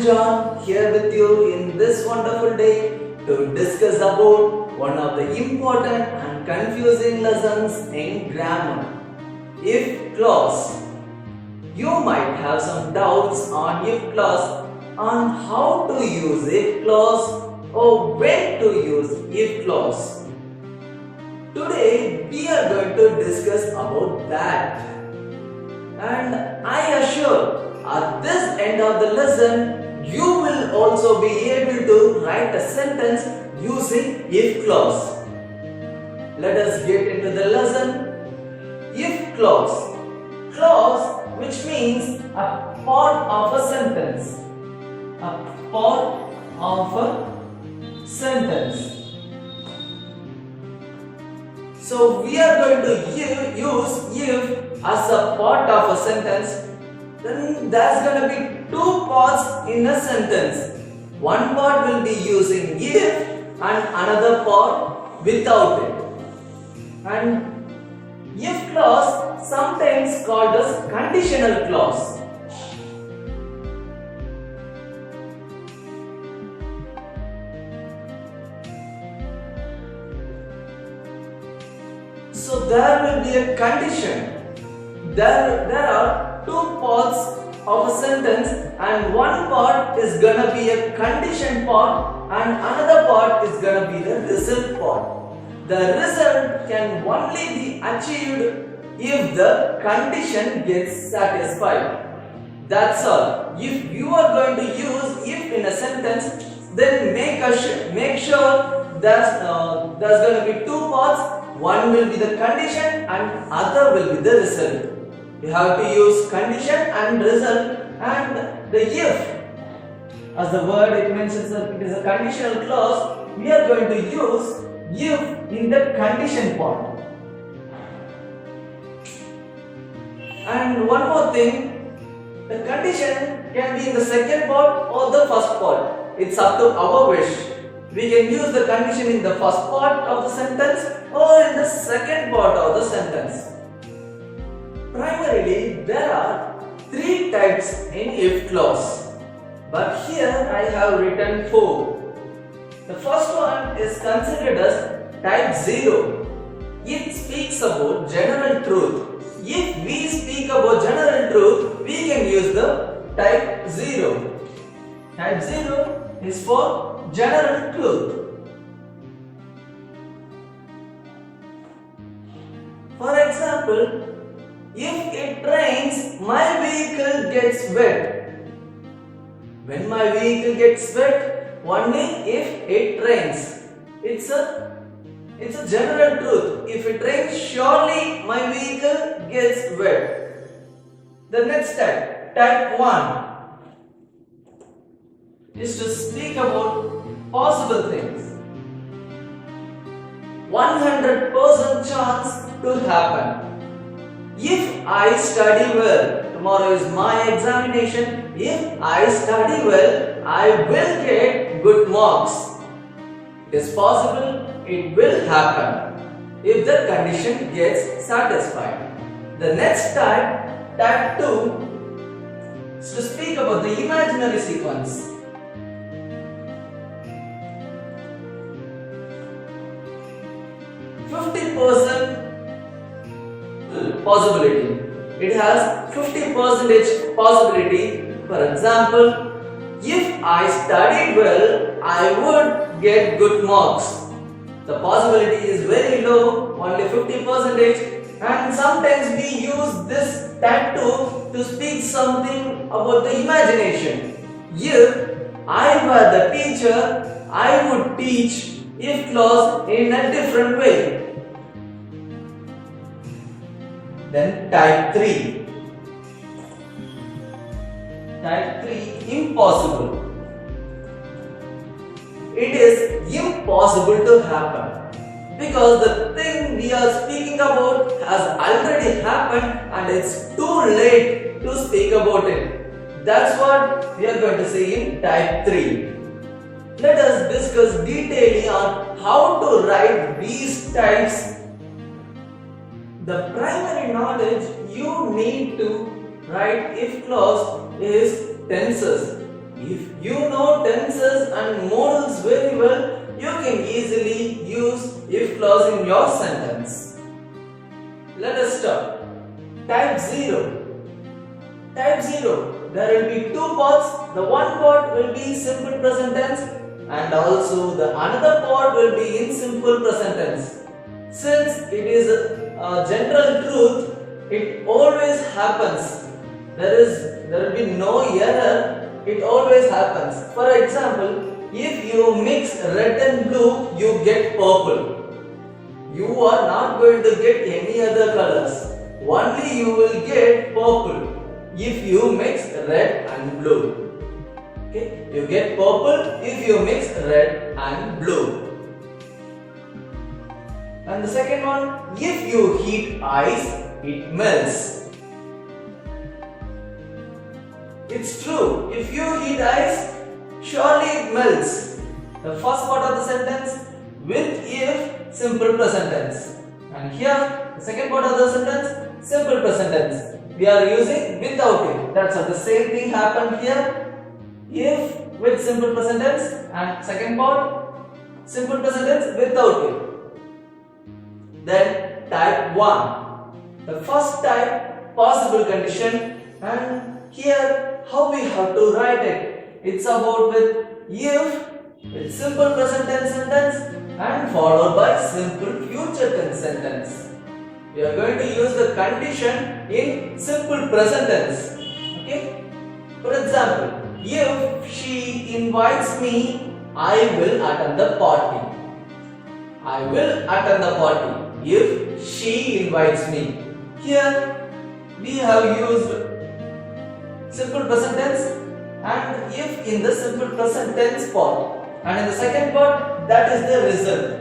am John here with you in this wonderful day to discuss about one of the important and confusing lessons in grammar. If clause. You might have some doubts on if clause, on how to use if clause or when to use if clause. Today we are going to discuss about that. And I assure at this end of the lesson you will also be able to write a sentence using if clause. Let us get into the lesson. If clause. Clause, which means a part of a sentence. A part of a sentence. So we are going to use if as a part of a sentence. Then there's going to be two parts in a sentence. One part will be using if and another part without it. And if clause sometimes called as conditional clause. So there will be a condition. There are two parts of a sentence and one part is gonna be a condition part and another part is gonna be the result part. The result can only be achieved if the condition gets satisfied. That's all. If you are going to use if in a sentence, then make sure there's going to be two parts. One will be the condition and other will be the result. You have to use condition and result, and the if, as the word it mentions that it is a conditional clause, we are going to use if in the condition part. And one more thing, the condition can be in the second part or the first part. It's up to our wish. We can use the condition in the first part of the sentence or in the second part of the sentence. Primarily, there are three types in if clause, but here I have written four. The first one is considered as type 0. It speaks about general truth. If we speak about general truth, we can use the type 0. Type 0 is for general truth. For example, if it rains, my vehicle gets wet. When my vehicle gets wet, only if it rains. It's a general truth. If it rains, surely my vehicle gets wet. The next type 1, is to speak about possible things. 100% chance to happen. If I study well, tomorrow is my examination. If I study well, I will get good marks. It is possible, it will happen if the condition gets satisfied. The next type 2, is to speak about the imaginary sequence. 50% possibility. It has 50% possibility. For example, if I studied well, I would get good marks. The possibility is very low, only 50%, and sometimes we use this type 2 to speak something about the imagination. If I were the teacher, I would teach if clause in a different way. Then type 3. Type 3, impossible. It is impossible to happen because the thing we are speaking about has already happened and it's too late to speak about it. That's what we are going to see in type 3. Let us discuss detailing on how to write these types. The primary knowledge you need to write if clause is tenses. If you know tenses and modals very well, you can easily use if clause in your sentence. Let us start. Type 0. Type 0. There will be two parts. The one part will be simple present tense and also the another part will be in simple present tense. Since it is a general truth, it always happens. There will be no error. It always happens. For example, if you mix red and blue, you get purple. You are not going to get any other colors. Only you will get purple if you mix red and blue. Okay? You get purple if you mix red and blue. And the second one, if you heat ice, it melts. It's true. If you heat ice, surely it melts. The first part of the sentence with if simple present tense. And here the second part of the sentence simple present tense. We are using without if. That's how the same thing happened here. If with simple present tense and second part simple present tense without if. Then type 1. The first type possible condition, and here how we have to write it. It's about with if with simple present tense sentence and followed by simple future tense sentence. We are going to use the condition in simple present tense. Okay? For example, if she invites me, I will attend the party. I will attend the party if she invites me. Here we have used simple present tense and if in the simple present tense part, and in the second part, that is the result.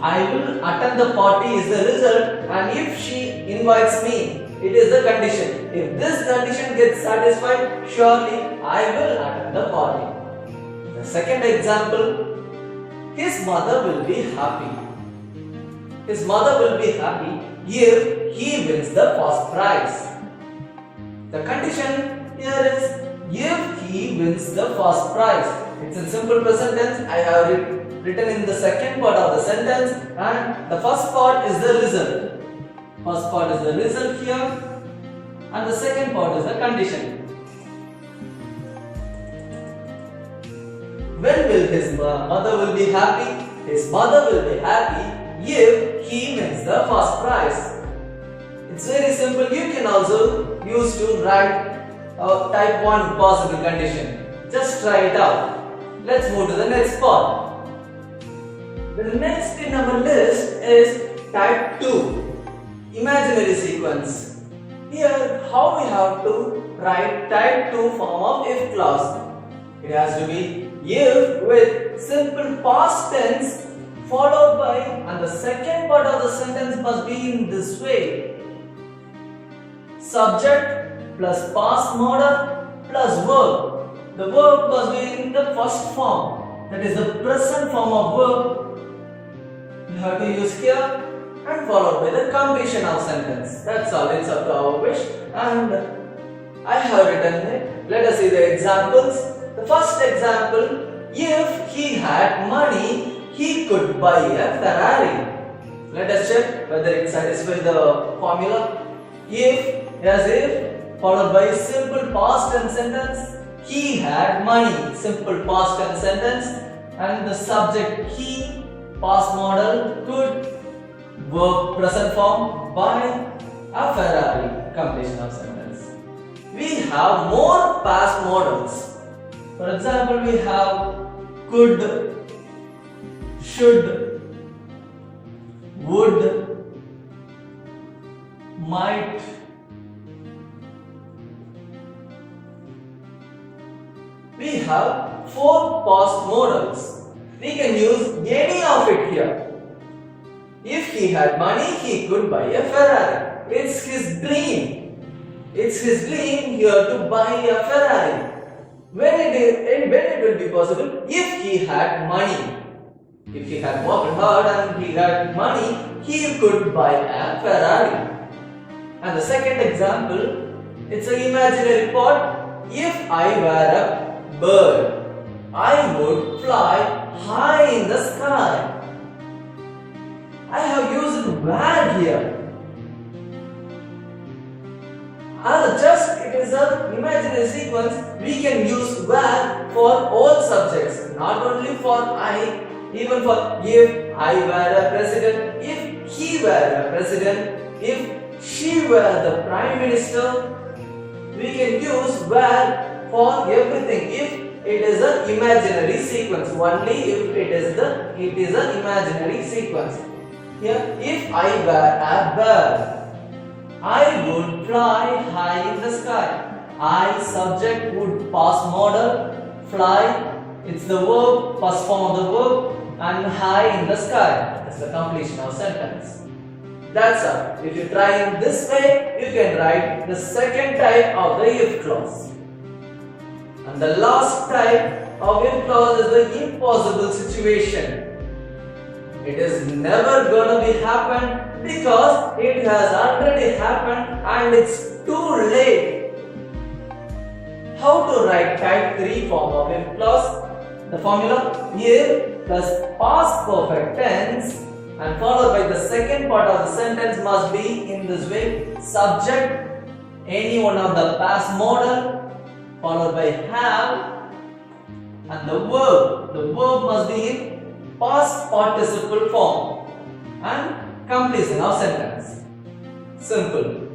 I will attend the party is the result, and if she invites me, it is the condition. If this condition gets satisfied, surely I will attend the party. The second example, his mother will be happy. His mother will be happy if he wins the first prize. The condition here is if he wins the first prize. It's in simple present tense. I have written in the second part of the sentence, and the first part is the result. First part is the result here, and the second part is the condition. When will his mother will be happy? His mother will be happy if he wins the first prize. It's very simple. You can also use to write type 1 possible condition. Just try it out. Let's move to the next part. The next in our list is type 2, imaginary sequence. Here, how we have to write type 2 form of if clause. It has to be if with simple past tense followed by, and the second part of the sentence must be in this way. Subject plus past modal plus verb. The verb must be in the first form, that is the present form of verb. We have to use here and followed by the completion of sentence. That's all. It's up to our wish, and I have written it. Let us see the examples. The first example, if he had money, he could buy a Ferrari. Let us check whether it satisfies the formula. If, as if, followed by simple past tense sentence. He had money, simple past tense sentence, and the subject he, past modal, could, verb present form, buy a Ferrari, completion of sentence. We have more past modals. For example, we have could, should, would, might, we have 4 past modals. We can use any of it here. If he had money, he could buy a Ferrari. It's his dream. It's his dream here to buy a Ferrari. When it will be possible? If he had money. If he had worked hard and he had money, he could buy a Ferrari. And the second example, it's an imaginary part. If I were a bird. I would fly high in the sky. I have used where here. As just it is an imaginary sequence, we can use where for all subjects, not only for I, even for if I were a president, if he were a president, if she were the prime minister, we can use where for everything if it is an imaginary sequence, only if it is an imaginary sequence. Here, if I were a bird, I would fly high in the sky. I subject would past model, fly, it's the verb, past form of the verb, and high in the sky. That's the completion of sentence. That's all. If you try in this way, you can write the second type of the if clause. And the last type of if clause is the impossible situation. It is never gonna be happen because it has already happened and it's too late. How to write type 3 form of if clause? The formula if plus past perfect tense and followed by the second part of the sentence must be in this way: subject, any one of the past modal, followed by have, and the verb must be in past participle form and completion of sentence. Simple.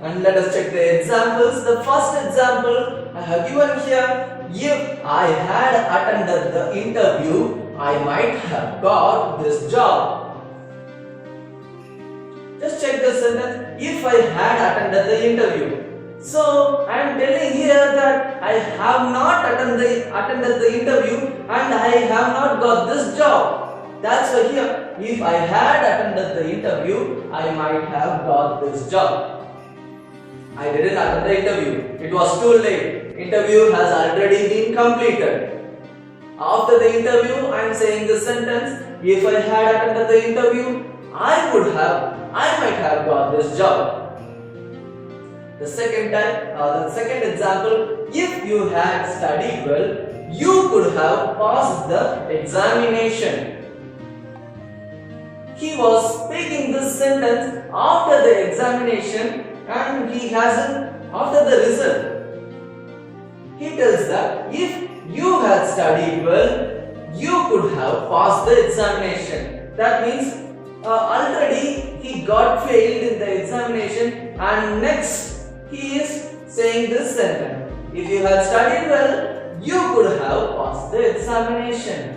And let us check the examples. The first example I have given here: if I had attended the interview, I might have got this job. Just check the sentence: if I had attended the interview. So I am telling here that I have not attended the interview and I have not got this job. That's why here, if I had attended the interview, I might have got this job. I didn't attend the interview. It was too late. Interview has already been completed. After the interview, I am saying this sentence: if I had attended the interview, I might have got this job. The second example: if you had studied well, you could have passed the examination. He was speaking this sentence after the examination and he hasn't after the result. He tells that if you had studied well, you could have passed the examination. That means already he got failed in the examination and next he is saying this sentence: if you had studied well, you could have passed the examination.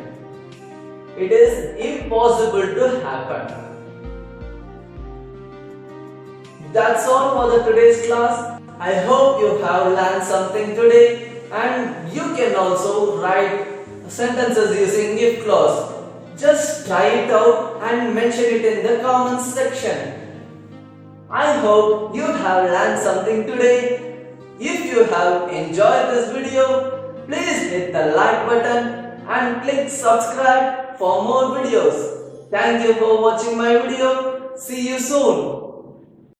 It is impossible to happen. That's all for the today's class. I hope you have learned something today and you can also write sentences using if clause. Just try it out and mention it in the comments section. I hope you have learned something today. If you have enjoyed this video, please hit the like button and click subscribe for more videos. Thank you for watching my video. See you soon.